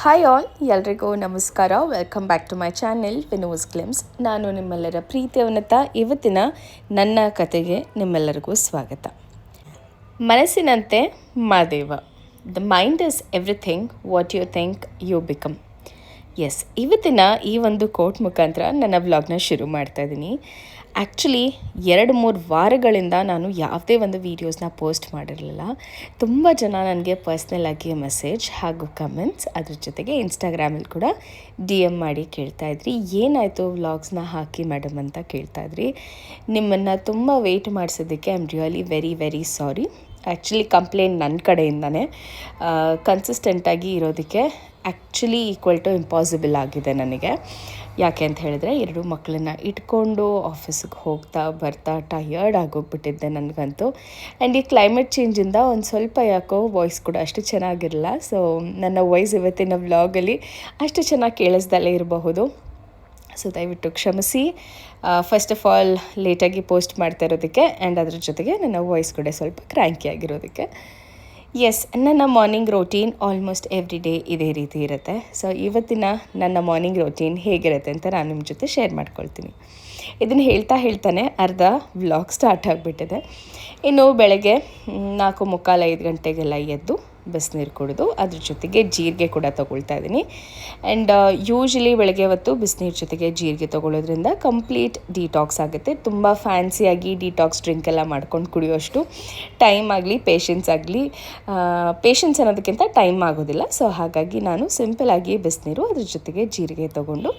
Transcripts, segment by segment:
Hi all, ಎಲ್ರಿಗೂ ನಮಸ್ಕಾರ. Welcome back to my channel Vino's glimpse. ನಾನು ನಿಮ್ಮೆಲ್ಲರ ಪ್ರೀತಿಯವನತ. ಇವತ್ತಿನ ನನ್ನ ಕತೆಗೆ ನಿಮ್ಮೆಲ್ಲರಿಗೂ ಸ್ವಾಗತ. ಮನಸ್ಸಿನಂತೆ Madeva. The mind is everything what you think you become. Yes, ಇವತ್ತಿನ ಈ ಒಂದು ಕೋಟ್ ಮುಖಾಂತರ ನನ್ನ ವ್ಲಾಗ್ನ ಶುರು ಮಾಡ್ತಾ ಇದ್ದೀನಿ. ಆ್ಯಕ್ಚುಲಿ 2-3 ವಾರಗಳಿಂದ ನಾನು ಯಾವುದೇ ಒಂದು ವೀಡಿಯೋಸ್ನ ಪೋಸ್ಟ್ ಮಾಡಿರಲಿಲ್ಲ. ತುಂಬ ಜನ ನನಗೆ ಪರ್ಸ್ನಲಾಗಿ ಮೆಸೇಜ್ ಹಾಗೂ ಕಮೆಂಟ್ಸ್, ಅದ್ರ ಜೊತೆಗೆ ಇನ್ಸ್ಟಾಗ್ರಾಮಲ್ಲಿ ಕೂಡ DM ಮಾಡಿ ಕೇಳ್ತಾಯಿದ್ರಿ, ಏನಾಯಿತು ವ್ಲಾಗ್ಸ್ನ ಹಾಕಿ ಮೇಡಮ್ ಅಂತ ಕೇಳ್ತಾಯಿದ್ರಿ. ನಿಮ್ಮನ್ನು ತುಂಬ ವೆಯ್ಟ್ ಮಾಡಿಸೋದಕ್ಕೆ I am really very very sorry. Actually complaint ನನ್ನ ಕಡೆಯಿಂದನೇ. ಕನ್ಸಿಸ್ಟೆಂಟಾಗಿ ಇರೋದಕ್ಕೆ ಆ್ಯಕ್ಚುಲಿ ಈಕ್ವಲ್ ಟು ಇಂಪಾಸಿಬಲ್ ಆಗಿದೆ ನನಗೆ. ಯಾಕೆ ಅಂತ ಹೇಳಿದ್ರೆ 2 ಮಕ್ಕಳನ್ನ ಇಟ್ಕೊಂಡು ಆಫೀಸಿಗೆ ಹೋಗ್ತಾ ಬರ್ತಾ ಟಯರ್ಡ್ ಆಗೋಗ್ಬಿಟ್ಟಿದ್ದೆ ನನಗಂತೂ. ಆ್ಯಂಡ್ ಈ ಕ್ಲೈಮೇಟ್ ಚೇಂಜಿಂದ ಒಂದು ಸ್ವಲ್ಪ ಯಾಕೋ ವಾಯ್ಸ್ ಕೂಡ ಅಷ್ಟು ಚೆನ್ನಾಗಿರಲ್ಲ. ಸೊ ನನ್ನ ವಾಯ್ಸ್ ಇವತ್ತಿನ ವ್ಲಾಗಲ್ಲಿ ಅಷ್ಟು ಚೆನ್ನಾಗಿ ಕೇಳಿಸ್ದಲ್ಲೇ ಇರಬಹುದು. ಸೊ ದಯವಿಟ್ಟು ಕ್ಷಮಿಸಿ. ಫಸ್ಟ್ ಆಫ್ ಆಲ್ ಲೇಟಾಗಿ ಪೋಸ್ಟ್ ಮಾಡ್ತಾ ಇರೋದಕ್ಕೆ ಆ್ಯಂಡ್ ಅದ್ರ ಜೊತೆಗೆ ನನ್ನ ವಾಯ್ಸ್ ಕೂಡ ಸ್ವಲ್ಪ ಕ್ರ್ಯಾಂಕಿ ಆಗಿರೋದಕ್ಕೆ. ಎಸ್, ನನ್ನ morning routine almost every day ಇದೇ ರೀತಿ ಇರುತ್ತೆ. ಸೊ ಇವತ್ತಿನ ನನ್ನ ಮಾರ್ನಿಂಗ್ ರೋಟೀನ್ ಹೇಗಿರುತ್ತೆ ಅಂತ ನಾನು ನಿಮ್ಮ ಜೊತೆ ಶೇರ್ ಮಾಡ್ಕೊಳ್ತೀನಿ. ಇದನ್ನು ಹೇಳ್ತಾನೆ ಅರ್ಧ ವ್ಲಾಗ್ ಸ್ಟಾರ್ಟ್ ಆಗಿಬಿಟ್ಟಿದೆ. ಇನ್ನು ಬೆಳಗ್ಗೆ 4:45-5 ಗಂಟೆಗೆಲ್ಲ ಎದ್ದು ಬಿಸಿನೀರು ಕುಡಿದು ಅದ್ರ ಜೊತೆಗೆ ಜೀರಿಗೆ ಕೂಡ ತೊಗೊಳ್ತಾ ಇದ್ದೀನಿ. ಆ್ಯಂಡ್ ಯೂಶ್ವಲಿ ಬೆಳಗ್ಗೆ ಹೊತ್ತು ಬಿಸಿನೀರು ಜೊತೆಗೆ ಜೀರಿಗೆ ತೊಗೊಳ್ಳೋದ್ರಿಂದ ಕಂಪ್ಲೀಟ್ ಡಿಟಾಕ್ಸ್ ಆಗುತ್ತೆ. ತುಂಬ ಫ್ಯಾನ್ಸಿಯಾಗಿ ಡಿಟಾಕ್ಸ್ ಡ್ರಿಂಕ್ ಎಲ್ಲ ಮಾಡ್ಕೊಂಡು ಕುಡಿಯೋಷ್ಟು ಟೈಮ್ ಆಗಲಿ ಪೇಷನ್ಸ್ ಅನ್ನೋದಕ್ಕಿಂತ ಟೈಮ್ ಆಗೋದಿಲ್ಲ. ಸೊ ಹಾಗಾಗಿ ನಾನು ಸಿಂಪಲಾಗಿ ಬಿಸಿನೀರು ಅದ್ರ ಜೊತೆಗೆ ಜೀರಿಗೆ ತೊಗೊಂಡು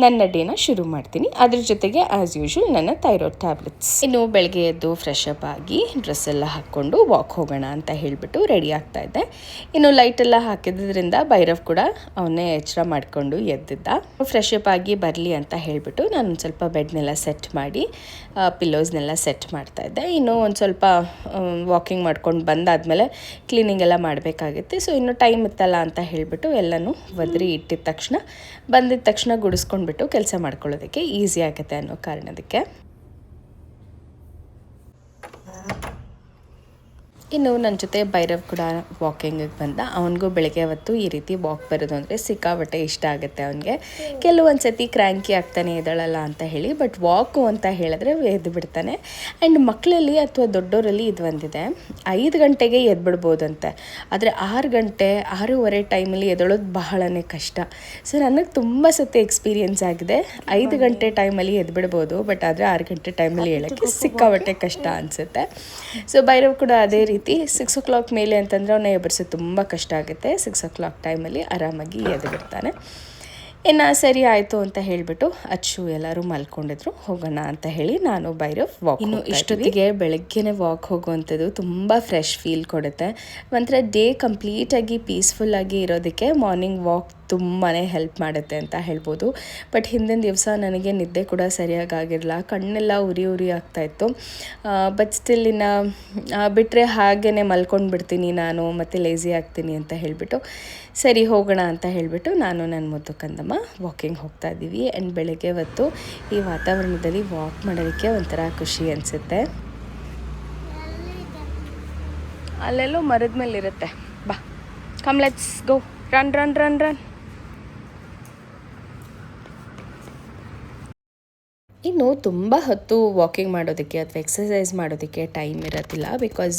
ನನ್ನ ಡೇನ ಶುರು ಮಾಡ್ತೀನಿ. ಅದ್ರ ಜೊತೆಗೆ ಆ್ಯಸ್ ಯೂಶ್ವಲ್ ನನ್ನ ಥೈರಾಯ್ಡ್ ಟ್ಯಾಬ್ಲೆಟ್ಸ್. ಇನ್ನು ಬೆಳಗ್ಗೆ ಎದ್ದು ಫ್ರೆಶ್ ಅಪ್ ಆಗಿ ಡ್ರೆಸ್ ಎಲ್ಲ ಹಾಕ್ಕೊಂಡು ವಾಕ್ ಹೋಗೋಣ ಅಂತ ಹೇಳಿಬಿಟ್ಟು ರೆಡಿ ಆಗ್ತಾ ಇದ್ದೆ. ಇನ್ನು ಲೈಟೆಲ್ಲ ಹಾಕಿದ್ರಿಂದ ಭೈರವ್ ಕೂಡ ಅವನ್ನೇ ಎಚ್ಚರ ಮಾಡಿಕೊಂಡು ಎದ್ದಿದ್ದ. ಫ್ರೆಶ್ ಅಪ್ ಆಗಿ ಬರಲಿ ಅಂತ ಹೇಳಿಬಿಟ್ಟು ನಾನು ಒಂದು ಸ್ವಲ್ಪ ಬೆಡ್ನೆಲ್ಲ ಸೆಟ್ ಮಾಡಿ ಪಿಲ್ಲೋಸ್ನೆಲ್ಲ ಸೆಟ್ ಮಾಡ್ತಾ ಇದ್ದೆ. ಇನ್ನು ಒಂದು ಸ್ವಲ್ಪ ವಾಕಿಂಗ್ ಮಾಡ್ಕೊಂಡು ಬಂದಾದಮೇಲೆ ಕ್ಲೀನಿಂಗ್ ಎಲ್ಲ ಮಾಡಬೇಕಾಗುತ್ತೆ. ಸೊ ಇನ್ನು ಟೈಮ್ ಇತ್ತಲ್ಲ ಅಂತ ಹೇಳಿಬಿಟ್ಟು ಎಲ್ಲನೂ ಒದರಿ ಇಟ್ಟಿದ ತಕ್ಷಣ ಬಂದಿದ್ದ ತಕ್ಷಣ ಗುಡಿಸ್ಕೊಂಡ್ಬಿಟ್ಟು ಕೆಲಸ ಮಾಡ್ಕೊಳ್ಳೋದಕ್ಕೆ ಈಸಿ ಆಗುತ್ತೆ ಅನ್ನೋ ಕಾರಣದಕ್ಕೆ. ಇನ್ನು ನನ್ನ ಜೊತೆ ಭೈರವ್ ಕೂಡ ವಾಕಿಂಗಿಗೆ ಬಂದ. ಅವನಿಗೂ ಬೆಳಗ್ಗೆ ಹೊತ್ತು ಈ ರೀತಿ ವಾಕ್ ಬರೋದು ಅಂದರೆ ಸಿಕ್ಕಾಬಟ್ಟೆ ಇಷ್ಟ ಆಗುತ್ತೆ ಅವನಿಗೆ. ಕೆಲವೊಂದು ಸತಿ ಕ್ರ್ಯಾಂಕಿ ಆಗ್ತಾನೆ ಎದಳಲ್ಲ ಅಂತ ಹೇಳಿ, ಬಟ್ ವಾಕು ಅಂತ ಹೇಳಿದ್ರೆ ಎದ್ದು ಬಿಡ್ತಾನೆ. ಆ್ಯಂಡ್ ಮಕ್ಕಳಲ್ಲಿ ಅಥವಾ ದೊಡ್ಡೋರಲ್ಲಿ ಇದು ಒಂದಿದೆ, 5 ಗಂಟೆಗೆ ಎದ್ಬಿಡ್ಬೋದಂತೆ. ಆದರೆ 6 ಗಂಟೆ 6:15 ಟೈಮಲ್ಲಿ ಎದಳೋದು ಬಹಳನೇ ಕಷ್ಟ. ಸೊ ನನಗೆ ತುಂಬ ಸತಿ ಎಕ್ಸ್ಪೀರಿಯನ್ಸ್ ಆಗಿದೆ. 5 ಗಂಟೆ ಟೈಮಲ್ಲಿ ಎದ್ಬಿಡ್ಬೋದು, ಬಟ್ ಆದರೆ 6 ಗಂಟೆ ಟೈಮಲ್ಲಿ ಹೇಳೋಕ್ಕೆ ಸಿಕ್ಕಾಬಟ್ಟೆ ಕಷ್ಟ ಅನಿಸುತ್ತೆ. ಸೊ ಭೈರವ್ ಕೂಡ ಅದೇ ರೀತಿ 6 o'clock ಮೇಲೆ ಅಂತಂದರೆ ಅವನ್ನ ಎಬ್ಬರಿಸೋದು ತುಂಬ ಕಷ್ಟ ಆಗುತ್ತೆ. 6 o'clock ಟೈಮಲ್ಲಿ ಆರಾಮಾಗಿ ಎದ್ದು ಬಿಡ್ತಾನೆ. ಇನ್ನು ಸರಿ ಆಯಿತು ಅಂತ ಹೇಳಿಬಿಟ್ಟು ಅಚ್ಚು ಎಲ್ಲರೂ ಮಲ್ಕೊಂಡಿದ್ರು, ಹೋಗೋಣ ಅಂತ ಹೇಳಿ ನಾನು ಭೈರವ್ ವಾಕ್. ಇನ್ನು ಇಷ್ಟೊತ್ತಿಗೆ ಬೆಳಗ್ಗೆನೇ ವಾಕ್ ಹೋಗುವಂಥದ್ದು ತುಂಬ ಫ್ರೆಶ್ ಫೀಲ್ ಕೊಡುತ್ತೆ. ಒಂಥರ ಡೇ ಕಂಪ್ಲೀಟಾಗಿ ಪೀಸ್ಫುಲ್ಲಾಗಿ ಇರೋದಕ್ಕೆ ಮಾರ್ನಿಂಗ್ ವಾಕ್ ತುಂಬಾ ಹೆಲ್ಪ್ ಮಾಡುತ್ತೆ ಅಂತ ಹೇಳ್ಬೋದು. ಬಟ್ ಹಿಂದಿನ ದಿವಸ ನನಗೆ ನಿದ್ದೆ ಕೂಡ ಸರಿಯಾಗಿರಲಿಲ್ಲ, ಕಣ್ಣೆಲ್ಲ ಉರಿ ಆಗ್ತಾಯಿತ್ತು. ಬಟ್ ಸ್ಟಿಲ್ ಇನ್ನು ಬಿಟ್ಟರೆ ಹಾಗೇ ಮಲ್ಕೊಂಡು ಬಿಡ್ತೀನಿ ನಾನು, ಮತ್ತು ಲೇಸಿ ಆಗ್ತೀನಿ ಅಂತ ಹೇಳಿಬಿಟ್ಟು ಸರಿ ಹೋಗೋಣ ಅಂತ ಹೇಳಿಬಿಟ್ಟು ನಾನು ನನ್ನ ಮುದ್ದು ಕಂದಮ್ಮ ವಾಕಿಂಗ್ ಹೋಗ್ತಾ ಇದ್ದೀವಿ. ಆ್ಯಂಡ್ ಬೆಳಗ್ಗೆ ಹೊತ್ತು ಈ ವಾತಾವರಣದಲ್ಲಿ ವಾಕ್ ಮಾಡೋದಕ್ಕೆ ಒಂಥರ ಖುಷಿ ಅನಿಸುತ್ತೆ. ಅಲ್ಲೆಲ್ಲೋ ಮರದ ಮೇಲೆ ಇರುತ್ತೆ, ಬಾ come let's go, run run run run. ಇನ್ನು ತುಂಬ ಹೊತ್ತು ವಾಕಿಂಗ್ ಮಾಡೋದಕ್ಕೆ ಅಥವಾ ಎಕ್ಸಸೈಸ್ ಮಾಡೋದಕ್ಕೆ ಟೈಮ್ ಇರೋದಿಲ್ಲ. ಬಿಕಾಸ್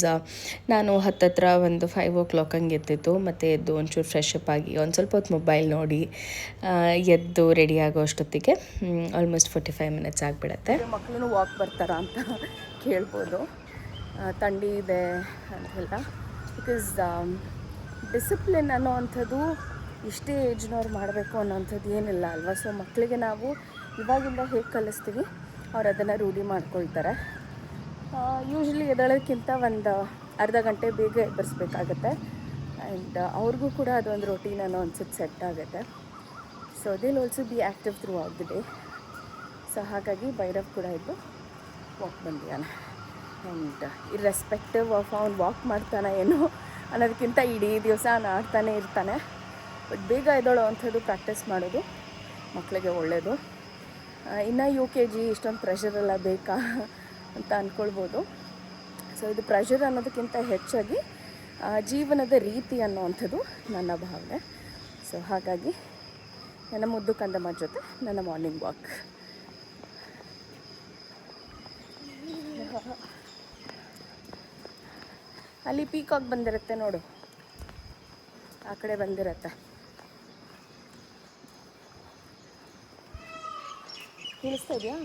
ನಾನು ಹತ್ತತ್ರ ಒಂದು 5 o'clock ಹಂಗೆ ಎದ್ದಿದ್ದು, ಮತ್ತು ಎದ್ದು ಒಂಚೂರು ಫ್ರೆಶ್ ಅಪ್ ಆಗಿ ಒಂದು ಸ್ವಲ್ಪ ಹೊತ್ತು ಮೊಬೈಲ್ ನೋಡಿ ಎದ್ದು ರೆಡಿ ಆಗೋ ಅಷ್ಟೊತ್ತಿಗೆ ಆಲ್ಮೋಸ್ಟ್ 45 minutes ಆಗಿಬಿಡತ್ತೆ. ಮಕ್ಕಳು ವಾಕ್ ಬರ್ತಾರಾ ಅಂತ ಕೇಳ್ಬೋದು. ಥಂಡಿ ಇದೆ ಅಂತೆಲ್ಲ. ಬಿಕಾಸ್ ಡಿಸಿಪ್ಲಿನ್ ಅನ್ನೋ ಅಂಥದ್ದು ಇಷ್ಟೇ ಏಜ್ನವ್ರು ಮಾಡಬೇಕು ಅನ್ನೋಂಥದ್ದು ಏನಿಲ್ಲ ಅಲ್ವಾ. ಸೊ ಮಕ್ಕಳಿಗೆ ನಾವು ಇವಾಗಿಂದ ಹೇಗೆ ಕಲಿಸ್ತೀವಿ ಅವ್ರು ಅದನ್ನು ರೂಢಿ ಮಾಡ್ಕೊಳ್ತಾರೆ. ಯೂಶ್ವಲಿ ಎದ್ದೇಳೋಕ್ಕಿಂತ ಒಂದು ಅರ್ಧ ಗಂಟೆ ಬೇಗ ಎಬ್ಬರಿಸ್ಬೇಕಾಗತ್ತೆ. ಆ್ಯಂಡ್ ಅವ್ರಿಗೂ ಕೂಡ ಅದೊಂದು ರೊಟೀನ್ ಅನ್ನೋ ಅನ್ಸುತ್ತೆ ಸೆಟ್ ಆಗುತ್ತೆ. So they will also be active through out the day. So ಹಾಗಾಗಿ ಭೈರವ್ ಕೂಡ ಇದ್ದು ವಾಕ್ ಬಂದಿದ್ದಾನೆ. ಆ್ಯಂಡ್ ಇರ್ರೆಸ್ಪೆಕ್ಟಿವ್ ಆಫ್ ಅವ್ನು ವಾಕ್ ಮಾಡ್ತಾನೆ ಏನೋ ಅನ್ನೋದಕ್ಕಿಂತ ಇಡೀ ದಿವಸ ಆಡ್ತಾನೆ ಇರ್ತಾನೆ. ಬಟ್ ಬೇಗ ಎದ್ದೇಳೋ ಅಂಥದ್ದು ಪ್ರಾಕ್ಟೀಸ್ ಮಾಡೋದು ಮಕ್ಕಳಿಗೆ ಒಳ್ಳೆಯದು. ಇನ್ನು UKG ಇಷ್ಟೊಂದು ಪ್ರೆಷರೆಲ್ಲ ಬೇಕಾ ಅಂತ ಅಂದ್ಕೊಳ್ಬೋದು. ಸೊ ಇದು ಪ್ರೆಷರ್ ಅನ್ನೋದಕ್ಕಿಂತ ಹೆಚ್ಚಾಗಿ ಜೀವನದ ರೀತಿ ಅನ್ನೋವಂಥದ್ದು ನನ್ನ ಭಾವನೆ. ಸೊ ಹಾಗಾಗಿ ನನ್ನ ಮುದ್ದು ಕಂದಮ್ಮ ಜೊತೆ ನನ್ನ ಮಾರ್ನಿಂಗ್ ವಾಕ್. ಅಲ್ಲಿ ಪೀಕಾಕ್ ಬಂದಿರುತ್ತೆ ನೋಡು, ಆ ಕಡೆ ಬಂದಿರತ್ತೆ. ಕೇಳಿಸ್ತಾ ಇದೆಯಾ?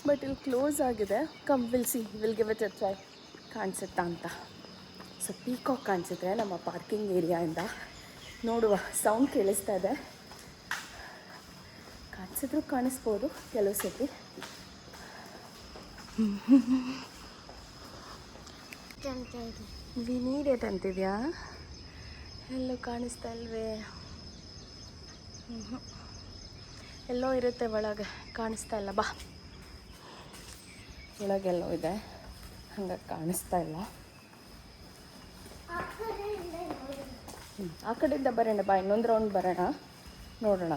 ಬಟ್ ಇಲ್ಲಿ ಕ್ಲೋಸ್ ಆಗಿದೆ. Come will give it A try, ಕಾಣಿಸುತ್ತಾ ಅಂತ. ಸೊ ಪೀಕಾಕ್ ಕಾಣಿಸಿದ್ರೆ ನಮ್ಮ ಪಾರ್ಕಿಂಗ್ ಏರಿಯಾಯಿಂದ ನೋಡುವ. ಸೌಂಡ್ ಕೇಳಿಸ್ತಾ ಇದೆ, ಕಾಣಿಸಿದ್ರು ಕಾಣಿಸ್ಬೋದು ಕೆಲವು ಸತಿ. ವಿ ನೀಡ್ ಇಟ್ ಅಂತಿದ್ಯಾ? ಎಲ್ಲೂ ಕಾಣಿಸ್ತಾ ಇಲ್ವೇ? ಎಲ್ಲೋ ಇರುತ್ತೆ ಒಳಗೆ, ಕಾಣಿಸ್ತಾ ಇಲ್ಲ. ಬಾ, ಒಳಗೆಲ್ಲೋ ಇದೆ, ಹಂಗಾಗಿ ಕಾಣಿಸ್ತಾ ಇಲ್ಲ. ಆ ಕಡೆಯಿಂದ ಬರೋಣ ಬಾ, ಇನ್ನೊಂದು ರೌಂಡ್ ಬರೋಣ, ನೋಡೋಣ.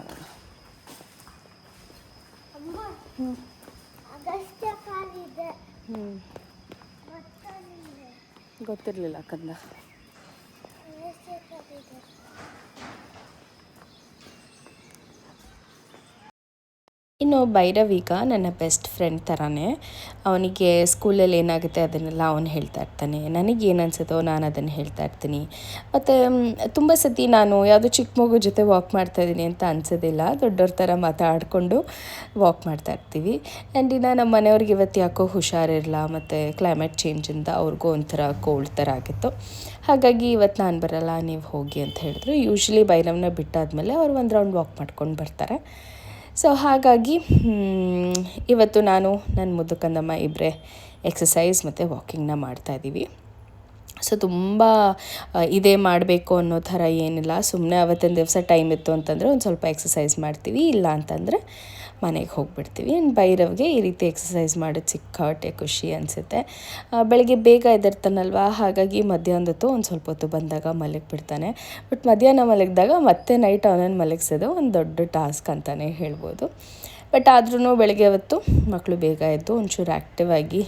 ಗೊತ್ತಿರಲಿಲ್ಲ ಕಂದ. ಇನ್ನು ಭೈರವ್ ಈಗ ನನ್ನ ಬೆಸ್ಟ್ ಫ್ರೆಂಡ್ ಥರನೇ. ಅವನಿಗೆ ಸ್ಕೂಲಲ್ಲಿ ಏನಾಗುತ್ತೆ ಅದನ್ನೆಲ್ಲ ಅವನು ಹೇಳ್ತಾ ಇರ್ತಾನೆ, ನನಗೇನು ಅನಿಸುತ್ತೋ ನಾನು ಅದನ್ನು ಹೇಳ್ತಾ ಇರ್ತೀನಿ. ಮತ್ತು ತುಂಬ ಸತಿ ನಾನು ಯಾವುದೋ ಚಿಕ್ಕ ಮಗು ಜೊತೆ ವಾಕ್ ಮಾಡ್ತಾಯಿದ್ದೀನಿ ಅಂತ ಅನಿಸೋದಿಲ್ಲ, ದೊಡ್ಡವ್ರ ಥರ ಮಾತಾಡಿಕೊಂಡು ವಾಕ್ ಮಾಡ್ತಾ ಇರ್ತೀವಿ. ಆ್ಯಂಡ್ ಇನ್ನು ನಮ್ಮ ಮನೆಯವ್ರಿಗೆ ಇವತ್ತು ಯಾಕೋ ಹುಷಾರಿರಲ್ಲ, ಮತ್ತು ಕ್ಲೈಮೇಟ್ ಚೇಂಜಿಂದ ಅವ್ರಿಗೂ ಒಂಥರ ಕೋಲ್ಡ್ ಥರ ಆಗಿತ್ತು. ಹಾಗಾಗಿ ಇವತ್ತು ನಾನು ಬರೋಲ್ಲ, ನೀವು ಹೋಗಿ ಅಂತ ಹೇಳಿದ್ರು. ಯೂಶ್ವಲಿ ಭೈರವ್ನ ಬಿಟ್ಟಾದಮೇಲೆ ಅವ್ರು ಒಂದು ರೌಂಡ್ ವಾಕ್ ಮಾಡ್ಕೊಂಡು ಬರ್ತಾರೆ. ಸೊ ಹಾಗಾಗಿ ಇವತ್ತು ನಾನು ನನ್ನ ಮುದ್ದು ಕಂದಮ್ಮ ಇಬ್ಬರೇ ಎಕ್ಸಸೈಸ್ ಮತ್ತು ವಾಕಿಂಗ್ನ ಮಾಡ್ತಾಯಿದ್ದೀವಿ. ಸೊ ತುಂಬ ಇದೇ ಮಾಡಬೇಕು ಅನ್ನೋ ಥರ ಏನಿಲ್ಲ. ಸುಮ್ಮನೆ ಅವತ್ತಿನ ದಿವಸ ಟೈಮ್ ಇತ್ತು ಅಂತಂದರೆ ಒಂದು ಸ್ವಲ್ಪ ಎಕ್ಸಸೈಸ್ ಮಾಡ್ತೀವಿ, ಇಲ್ಲ ಅಂತಂದರೆ ಮನೆಗೆ ಹೋಗಿಬಿಡ್ತೀವಿ. ಆ್ಯಂಡ್ ಭೈರವ್ಗೆ ಈ ರೀತಿ ಎಕ್ಸಸೈಸ್ ಮಾಡೋದು ಸಿಕ್ಕಾಪಟ್ಟೆ ಖುಷಿ ಅನಿಸುತ್ತೆ. ಬೆಳಗ್ಗೆ ಬೇಗ ಎದ್ದಿರ್ತಾನಲ್ವ, ಹಾಗಾಗಿ ಮಧ್ಯಾಹ್ನದ ಹೊತ್ತು ಒಂದು ಸ್ವಲ್ಪ ಹೊತ್ತು ಬಂದಾಗ ಮಲಗಿಬಿಡ್ತಾನೆ. ಬಟ್ ಮಧ್ಯಾಹ್ನ ಮಲಗಿದಾಗ ಮತ್ತೆ ನೈಟ್ ಅವನನ್ನು ಮಲಗಿಸೋದು ಒಂದು ದೊಡ್ಡ ಟಾಸ್ಕ್ ಅಂತಲೇ ಹೇಳ್ಬೋದು. ಬಟ್ ಆದ್ರೂ ಬೆಳಗ್ಗೆ ಹೊತ್ತು ಮಕ್ಕಳು ಬೇಗ ಎದ್ದು ಒಂಚೂರು ಆ್ಯಕ್ಟಿವ್ ಆಗಿ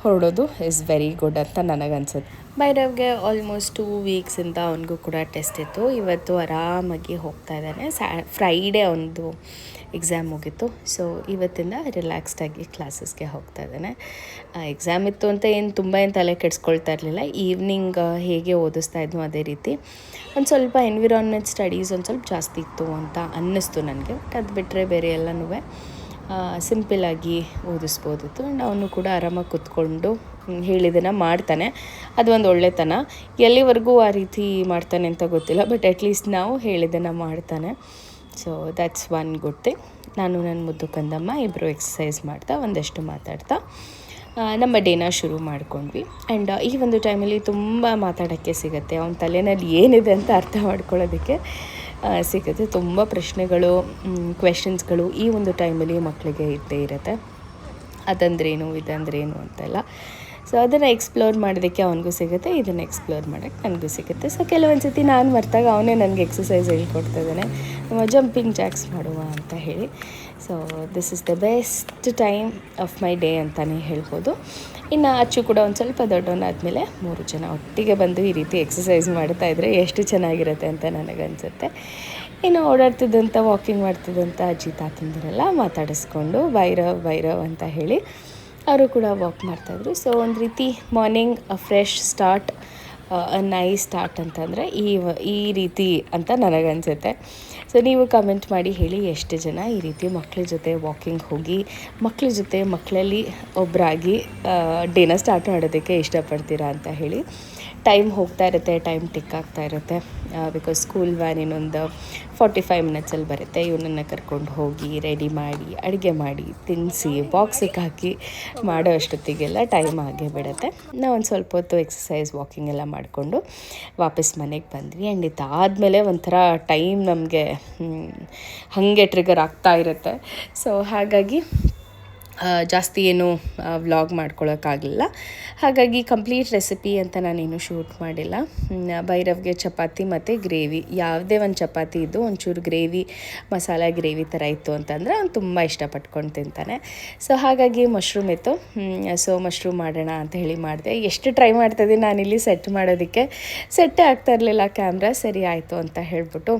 ಹೊರಡೋದು ಇಸ್ ವೆರಿ ಗುಡ್ ಅಂತ ನನಗನ್ಸುತ್ತೆ. ಭೈರವ್ಗೆ ಆಲ್ಮೋಸ್ಟ್ 2 ವೀಕ್ಸಿಂದ ಅವನಿಗೂ ಕೂಡ ಟೆಸ್ಟ್ ಇತ್ತು. ಇವತ್ತು ಆರಾಮಾಗಿ ಹೋಗ್ತಾ ಇದ್ದಾನೆ. ಫ್ರೈಡೇ ಅವನದು ಎಕ್ಸಾಮ್ ಮುಗೀತು. ಸೊ ಇವತ್ತಿಂದ ರಿಲ್ಯಾಕ್ಸ್ಡಾಗಿ ಕ್ಲಾಸಸ್ಗೆ ಹೋಗ್ತಾ ಇದ್ದಾನೆ. ಎಕ್ಸಾಮ್ ಇತ್ತು ಅಂತ ತುಂಬ ತಲೆ ಕೆಡಿಸ್ಕೊಳ್ತಾ ಇರಲಿಲ್ಲ. ಈವ್ನಿಂಗ್ ಹೇಗೆ ಓದಿಸ್ತಾ ಇದ್ನೋ ಅದೇ ರೀತಿ ಒಂದು ಸ್ವಲ್ಪ ಎನ್ವಿರಾನ್ಮೆಂಟ್ ಸ್ಟಡೀಸ್ ಒಂದು ಸ್ವಲ್ಪ ಜಾಸ್ತಿ ಇತ್ತು ಅಂತ ಅನ್ನಿಸ್ತು ನನಗೆ. ಬಟ್ ಅದು ಬಿಟ್ಟರೆ ಬೇರೆ ಎಲ್ಲನೂ ಸಿಂಪಲ್ಲಾಗಿ ಓದಿಸ್ಬೋದಿತ್ತು. ಆ್ಯಂಡ್ ಅವನು ಕೂಡ ಆರಾಮಾಗಿ ಕೂತ್ಕೊಂಡು ಹೇಳಿದ್ದನ್ನು ಮಾಡ್ತಾನೆ. ಅದು ಒಂದು ಒಳ್ಳೆತನ. ಎಲ್ಲಿವರೆಗೂ ಆ ರೀತಿ ಮಾಡ್ತಾನೆ ಅಂತ ಗೊತ್ತಿಲ್ಲ, ಬಟ್ ಅಟ್ಲೀಸ್ಟ್ ನಾವು ಹೇಳಿದ್ದನ್ನು ಮಾಡ್ತಾನೆ. So that's one good thing. ನಾನು ನನ್ನ ಮುದ್ದು ಕಂದಮ್ಮ ಇಬ್ಬರು ಎಕ್ಸಸೈಸ್ ಮಾಡ್ತಾ ಒಂದಷ್ಟು ಮಾತಾಡ್ತಾ ನಮ್ಮ ಡೇನ ಶುರು ಮಾಡ್ಕೊಂಡ್ವಿ. ಆ್ಯಂಡ್ ಈ ಒಂದು ಟೈಮಲ್ಲಿ ತುಂಬ ಮಾತಾಡೋಕ್ಕೆ ಸಿಗುತ್ತೆ. ಅವನ ತಲೆಯಲ್ಲಿ ಏನಿದೆ ಅಂತ ಅರ್ಥ ಮಾಡ್ಕೊಳ್ಳೋದಕ್ಕೆ ಸಿಗುತ್ತೆ. ತುಂಬ ಪ್ರಶ್ನೆಗಳು, ಕ್ವೆಶನ್ಸ್ಗಳು ಈ ಒಂದು ಟೈಮಲ್ಲಿ ಮಕ್ಕಳಿಗೆ ಇದ್ದೇ ಇರುತ್ತೆ. ಅದಂದ್ರೇನು ಇದಂದ್ರೇನು ಅಂತೆಲ್ಲ. ಸೊ ಅದನ್ನು ಎಕ್ಸ್ಪ್ಲೋರ್ ಮಾಡೋದಕ್ಕೆ ಅವನಿಗೂ ಸಿಗುತ್ತೆ, ಇದನ್ನು ಎಕ್ಸ್ಪ್ಲೋರ್ ಮಾಡೋಕ್ಕೆ ನನಗೂ ಸಿಗುತ್ತೆ. ಸೊ ಕೆಲವೊಂದು ಸತಿ ನಾನು ಮರೆತಾಗ ಅವನೇ ನನಗೆ ಎಕ್ಸಸೈಸ್ ಹೇಳ್ಕೊಡ್ತಾ ಇದ್ದಾನೆ, ಜಂಪಿಂಗ್ ಜಾಕ್ಸ್ ಮಾಡುವ ಅಂತ ಹೇಳಿ. So this is the best time of my day ಅಂತಲೇ ಹೇಳ್ಬೋದು. ಇನ್ನು ಅಚ್ಚು ಕೂಡ ಒಂದು ಸ್ವಲ್ಪ ದೊಡ್ಡವನಾದಮೇಲೆ 3 ಜನ ಒಟ್ಟಿಗೆ ಬಂದು ಈ ರೀತಿ ಎಕ್ಸಸೈಸ್ ಮಾಡ್ತಾಯಿದ್ರೆ ಎಷ್ಟು ಚೆನ್ನಾಗಿರುತ್ತೆ ಅಂತ ನನಗನ್ಸುತ್ತೆ. ಇನ್ನು ಓಡಾಡ್ತಿದ್ದಂಥ ವಾಕಿಂಗ್ ಮಾಡ್ತಿದ್ದಂಥ ಅಜ್ಜಿ ತಾತಂದಿರೆಲ್ಲ ಮಾತಾಡಿಸ್ಕೊಂಡು ಭೈರವ್ ಅಂತ ಹೇಳಿ ಅವರು ಕೂಡ ವಾಕ್ ಮಾಡ್ತಾಯಿದ್ರು. ಸೊ ಒಂದು ರೀತಿ morning fresh start, nice start ಅಂತಂದರೆ ಈ ರೀತಿ ಅಂತ ನನಗನ್ಸುತ್ತೆ. ಸೊ ನೀವು ಕಮೆಂಟ್ ಮಾಡಿ ಹೇಳಿ, ಎಷ್ಟು ಜನ ಈ ರೀತಿ ಮಕ್ಕಳ ಜೊತೆ ವಾಕಿಂಗ್ ಹೋಗಿ ಮಕ್ಕಳ ಜೊತೆ ಮಕ್ಕಳಲ್ಲಿ ಒಬ್ಬರಾಗಿ ಡೇನ ಸ್ಟಾರ್ಟ್ ಮಾಡೋದಕ್ಕೆ ಇಷ್ಟಪಡ್ತೀರಾ ಅಂತ ಹೇಳಿ. ಟೈಮ್ ಹೋಗ್ತಾ ಇರುತ್ತೆ, ಟೈಮ್ ಟಿಕ್ ಆಗ್ತಾ ಇರುತ್ತೆ. ಬಿಕಾಸ್ ಸ್ಕೂಲ್ ವ್ಯಾನ್ ಇನ್ನೊಂದು 45 ಮಿನಿಟ್ಸಲ್ಲಿ ಬರುತ್ತೆ. ಇವನನ್ನು ಕರ್ಕೊಂಡು ಹೋಗಿ ರೆಡಿ ಮಾಡಿ, ಅಡುಗೆ ಮಾಡಿ, ತಿನ್ನಿಸಿ, ಬಾಕ್ಸಿಗೆ ಹಾಕಿ ಮಾಡೋ ಅಷ್ಟೊತ್ತಿಗೆಲ್ಲ ಟೈಮ್ ಆಗೇ ಬಿಡುತ್ತೆ. ನಾವು ಒಂದು ಸ್ವಲ್ಪ ಹೊತ್ತು ಎಕ್ಸಸೈಸ್ ವಾಕಿಂಗ್ ಎಲ್ಲ ಮಾಡಿಕೊಂಡು ವಾಪಸ್ ಮನೆಗೆ ಬಂದ್ವಿ. ಆ್ಯಂಡ್ ಇದಾದಮೇಲೆ ಒಂಥರ ಟೈಮ್ ನಮಗೆ ಹಾಗೆ ಟ್ರಿಗರ್ ಆಗ್ತಾ ಇರುತ್ತೆ. ಸೊ ಹಾಗಾಗಿ ಜಾಸ್ತಿ ಏನು ವ್ಲಾಗ್ ಮಾಡ್ಕೊಳ್ಳೋಕ್ಕಾಗಲಿಲ್ಲ. ಹಾಗಾಗಿ ಕಂಪ್ಲೀಟ್ ರೆಸಿಪಿ ಅಂತ ನಾನೇನು ಶೂಟ್ ಮಾಡಿಲ್ಲ. ಭೈರವ್ಗೆ ಚಪಾತಿ ಮತ್ತು ಗ್ರೇವಿ, ಯಾವುದೇ ಒಂದು ಚಪಾತಿ ಇದ್ದು ಒಂಚೂರು ಗ್ರೇವಿ, ಮಸಾಲ ಗ್ರೇವಿ ಥರ ಇತ್ತು ಅಂತಂದರೆ ಅವ್ನು ತುಂಬ ಇಷ್ಟಪಟ್ಕೊಂಡು ತಿಂತಾನೆ. ಸೊ ಹಾಗಾಗಿ ಮಶ್ರೂಮ್ ಇತ್ತು. ಸೊ ಮಶ್ರೂಮ್ ಮಾಡೋಣ ಅಂತ ಹೇಳಿ ಮಾಡಿದೆ. ಎಷ್ಟು ಟ್ರೈ ಮಾಡ್ತಾಯಿದ್ದೀನಿ ನಾನಿಲ್ಲಿ ಸೆಟ್ ಮಾಡೋದಕ್ಕೆ, ಸೆಟ್ಟೇ ಆಗ್ತಾ ಇರಲಿಲ್ಲ ಕ್ಯಾಮ್ರಾ. ಸರಿ ಆಯಿತು ಅಂತ ಹೇಳಿಬಿಟ್ಟು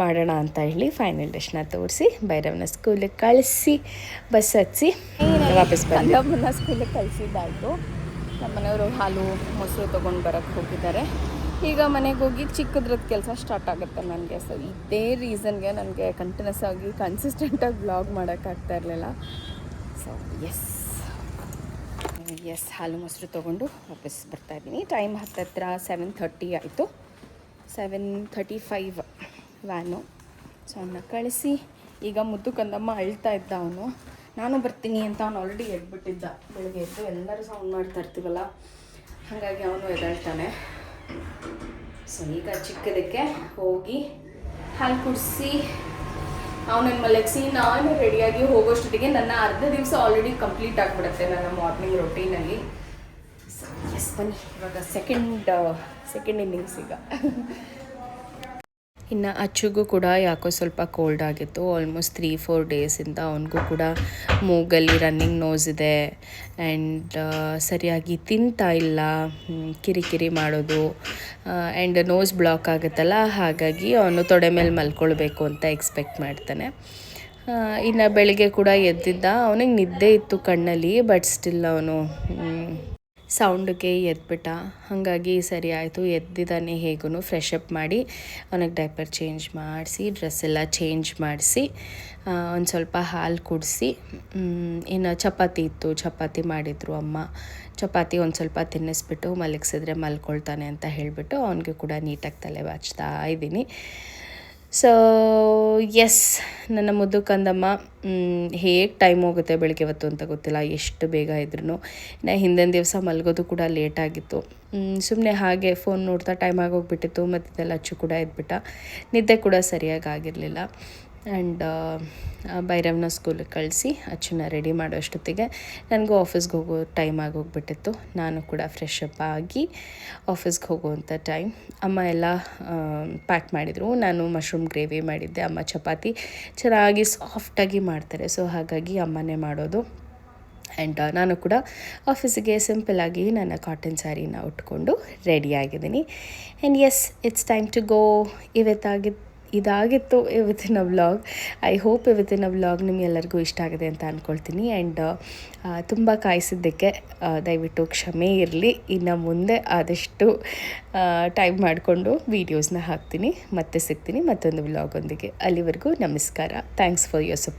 ಮಾಡೋಣ ಅಂತ ಹೇಳಿ ಫೈನಲ್ ಡಿಶ್ನ ತೋರಿಸಿ ಭೈರವ್ನ ಸ್ಕೂಲಿಗೆ ಕಳಿಸಿ ಬಸ್ ಹಚ್ಚಿ ವಾಪಸ್ ಬಂದು ಮುನ್ನ ಸ್ಕೂಲಿಗೆ ಕಳಿಸಿದ್ದಾಯಿತು. ನಮ್ಮ ಮನೆಯವರು ಹಾಲು ಮೊಸರು ತೊಗೊಂಡು ಬರೋಕ್ಕೆ ಹೋಗಿದ್ದಾರೆ. ಈಗ ಮನೆಗೆ ಹೋಗಿ ಚಿಕ್ಕದ್ರದ್ದು ಕೆಲಸ ಸ್ಟಾರ್ಟ್ ಆಗುತ್ತೆ ನನಗೆ. ಸೊ ಇದೇ ರೀಸನ್ಗೆ ನನಗೆ ಕಂಟಿನ್ಯೂಸ್ ಆಗಿ ಕನ್ಸಿಸ್ಟೆಂಟಾಗಿ ಬ್ಲಾಗ್ ಮಾಡೋಕ್ಕಾಗ್ತಾ ಇರಲಿಲ್ಲ. ಸೊ ಎಸ್ ಹಾಲು ಮೊಸರು ತೊಗೊಂಡು ವಾಪಸ್ ಬರ್ತಾಯಿದ್ದೀನಿ. ಟೈಮ್ ಹತ್ತತ್ರ 7:30 ಆಯಿತು. 7:35 ವ್ಯಾನು. ಸೊ ಅವನ್ನ ಕಳಿಸಿ ಈಗ ಮುದ್ದು ಕಂದಮ್ಮ ಅಳ್ತಾ ಇದ್ದ ಅವನು. ನಾನು ಬರ್ತೀನಿ ಅಂತ ಅವನು ಆಲ್ರೆಡಿ ಎದ್ಬಿಟ್ಟಿದ್ದ. ಬೆಳಗ್ಗೆ ಎದ್ದು ಎಲ್ಲರೂ ಸೌಂಡ್ ಮಾಡ್ತಾ ಇರ್ತೀವಲ್ಲ, ಹಾಗಾಗಿ ಅವನು ಎದ್ದೇಳ್ತಾನೆ. ಸೊ ಈಗ ಚಿಕ್ಕದಕ್ಕೆ ಹೋಗಿ ಹಾಲು ಕುಡಿಸಿ ಅವನನ್ನು ಮಲಗಿಸಿ ನಾನು ರೆಡಿಯಾಗಿ ಹೋಗೋಷ್ಟೊತ್ತಿಗೆ ನನ್ನ ಅರ್ಧ ದಿವಸ ಆಲ್ರೆಡಿ ಕಂಪ್ಲೀಟ್ ಆಗಿಬಿಡುತ್ತೆ ನನ್ನ ಮಾರ್ನಿಂಗ್ ರೊಟೀನಲ್ಲಿ. ಸೊ ಎಸ್ ಬನ್ನಿ ಇವಾಗ ಸೆಕೆಂಡ್ ಇನ್ನಿಂಗ್ಸ್ ಈಗ. ಇನ್ನು ಅಚ್ಚುಗೂ ಕೂಡ ಯಾಕೋ ಸ್ವಲ್ಪ ಕೋಲ್ಡ್ ಆಗಿತ್ತು. ಆಲ್ಮೋಸ್ಟ್ 3-4 ಡೇಸಿಂದ ಅವನಿಗೂ ಕೂಡ ಮೂಗಲ್ಲಿ ರನ್ನಿಂಗ್ ನೋಸ್ ಇದೆ ಆ್ಯಂಡ್ ಸರಿಯಾಗಿ ತಿಂತಾ ಇಲ್ಲ, ಕಿರಿಕಿರಿ ಮಾಡೋದು ಆ್ಯಂಡ್ ನೋಸ್ ಬ್ಲಾಕ್ ಆಗುತ್ತಲ್ಲ, ಹಾಗಾಗಿ ಅವನು ತೊಡೆ ಮೇಲೆ ಮಲ್ಕೊಳ್ಬೇಕು ಅಂತ ಎಕ್ಸ್ಪೆಕ್ಟ್ ಮಾಡ್ತಾನೆ. ಇನ್ನು ಬೆಳಿಗ್ಗೆ ಕೂಡ ಎದ್ದಿದ್ದ, ಅವನಿಗೆ ನಿದ್ದೆ ಇತ್ತು ಕಣ್ಣಲ್ಲಿ, ಬಟ್ ಸ್ಟಿಲ್ ಅವನು ಸೌಂಡಿಗೆ ಎದ್ಬಿಟ್ಟ. ಹಾಗಾಗಿ ಸರಿ ಆಯಿತು, ಎದ್ದಿದ್ದಾನೆ ಹೇಗೂ. ಫ್ರೆಶ್ ಅಪ್ ಮಾಡಿ ಅವನಿಗೆ ಡೈಪರ್ ಚೇಂಜ್ ಮಾಡಿಸಿ, ಡ್ರೆಸ್ ಎಲ್ಲ ಚೇಂಜ್ ಮಾಡಿಸಿ, ಒಂದು ಸ್ವಲ್ಪ ಹಾಲು ಕುಡಿಸಿ, ಇನ್ನು ಚಪಾತಿ ಇತ್ತು, ಚಪಾತಿ ಮಾಡಿದರು ಅಮ್ಮ. ಚಪಾತಿ ಒಂದು ಸ್ವಲ್ಪ ತಿನ್ನಿಸ್ಬಿಟ್ಟು ಮಲಗಿಸಿದ್ರೆ ಮಲ್ಕೊಳ್ತಾನೆ ಅಂತ ಹೇಳಿಬಿಟ್ಟು ಅವನಿಗೆ ಕೂಡ ನೀಟಾಗಿ ತಲೆ ಬಾಚ್ತಾ ಇದ್ದೀನಿ. ಸೊ ಎಸ್, ನನ್ನ ಮುದ್ದು ಕಂದಮ್ಮ ಹೇಗೆ ಟೈಮ್ ಹೋಗುತ್ತೆ ಬೆಳಗ್ಗೆ ಹೊತ್ತು ಅಂತ ಗೊತ್ತಿಲ್ಲ, ಎಷ್ಟು ಬೇಗ ಇದ್ರೂ. ಇನ್ನು ಹಿಂದಿನ ದಿವಸ ಮಲಗೋದು ಕೂಡ ಲೇಟಾಗಿತ್ತು. ಸುಮ್ಮನೆ ಹಾಗೆ ಫೋನ್ ನೋಡ್ತಾ ಟೈಮ್ ಆಗೋಗ್ಬಿಟ್ಟಿತ್ತು. ಮತ್ತು ಅಚ್ಚು ಕೂಡ ಎದ್ಬಿಟ್ಟ, ನಿದ್ದೆ ಕೂಡ ಸರಿಯಾಗಿ ಆಗಿರಲಿಲ್ಲ. ಆ್ಯಂಡ್ ಭೈರವ್ನ ಸ್ಕೂಲಿಗೆ ಕಳಿಸಿ ಅಚ್ಚುನ ರೆಡಿ ಮಾಡೋಷ್ಟೊತ್ತಿಗೆ ನನಗೂ ಆಫೀಸ್ಗೆ ಹೋಗೋ ಟೈಮ್ ಆಗೋಗ್ಬಿಟ್ಟಿತ್ತು. ನಾನು ಕೂಡ ಫ್ರೆಶ್ ಅಪ್ ಆಗಿ ಆಫೀಸ್ಗೆ ಹೋಗುವಂಥ ಟೈಮ್. ಅಮ್ಮ ಎಲ್ಲ ಪ್ಯಾಕ್ ಮಾಡಿದರು. ನಾನು ಮಶ್ರೂಮ್ ಗ್ರೇವಿ ಮಾಡಿದ್ದೆ. ಅಮ್ಮ ಚಪಾತಿ ಚೆನ್ನಾಗಿ ಸಾಫ್ಟಾಗಿ ಮಾಡ್ತಾರೆ, ಸೊ ಹಾಗಾಗಿ ಅಮ್ಮನೇ ಮಾಡೋದು. ಆ್ಯಂಡ್ ನಾನು ಕೂಡ ಆಫೀಸಿಗೆ ಸಿಂಪಲ್ಲಾಗಿ ನನ್ನ ಕಾಟನ್ ಸ್ಯಾರಿನ ಉಟ್ಕೊಂಡು ರೆಡಿಯಾಗಿದ್ದೀನಿ. And yes, it's time to go. ಇದಾಗಿತ್ತು ಇವತ್ತಿನ ವ್ಲಾಗ್. ಐ ಹೋಪ್ ಇವತ್ತಿನ ವ್ಲಾಗ್ ನಿಮಗೆಲ್ಲರಿಗೂ ಇಷ್ಟ ಆಗಿದೆ ಅಂತ ಅಂದ್ಕೊಳ್ತೀನಿ. ಆ್ಯಂಡ್ ತುಂಬ ಕಾಯಿಸಿದ್ದಕ್ಕೆ ದಯವಿಟ್ಟು ಕ್ಷಮೆ ಇರಲಿ. ಇನ್ನು ಮುಂದೆ ಆದಷ್ಟು ಟೈಮ್ ಮಾಡಿಕೊಂಡು ವೀಡಿಯೋಸ್ನ ಹಾಕ್ತೀನಿ. ಮತ್ತೆ ಸಿಗ್ತೀನಿ ಮತ್ತೊಂದು ವ್ಲಾಗೊಂದಿಗೆ. ಅಲ್ಲಿವರೆಗೂ ನಮಸ್ಕಾರ. Thanks for your support.